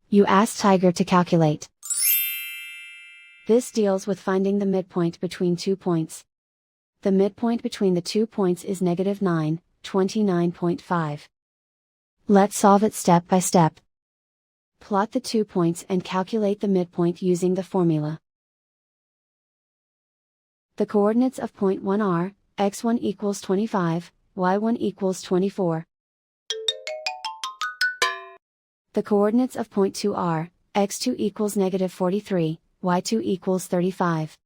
You ask Tiger to calculate. This deals with finding the midpoint between 2 points. The midpoint between the 2 points is -9, 29.5. Let's solve it step by step. Plot the 2 points and calculate the midpoint using the formula. The coordinates of point 1 are, x1 equals 25, y1 equals 24. The coordinates of point 2 are, x2 equals -43, y2 equals 35.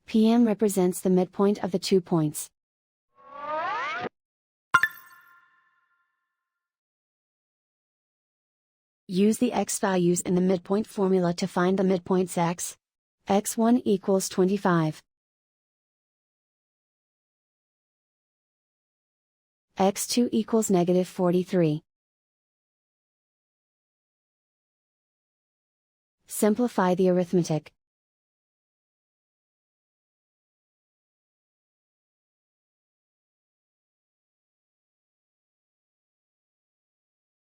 PM represents the midpoint of the 2 points. Use the x values in the midpoint formula to find the midpoints x. x1 equals 25. x2 equals -43. Simplify the arithmetic.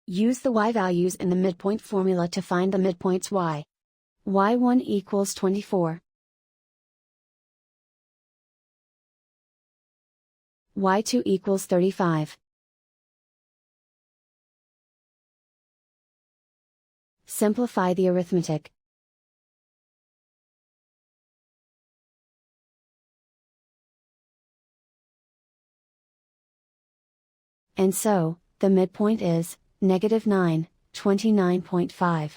Use the y values in the midpoint formula to find the midpoints y. y1 equals 24. y2 equals 35. Simplify the arithmetic. And so, the midpoint is -9, 29.5.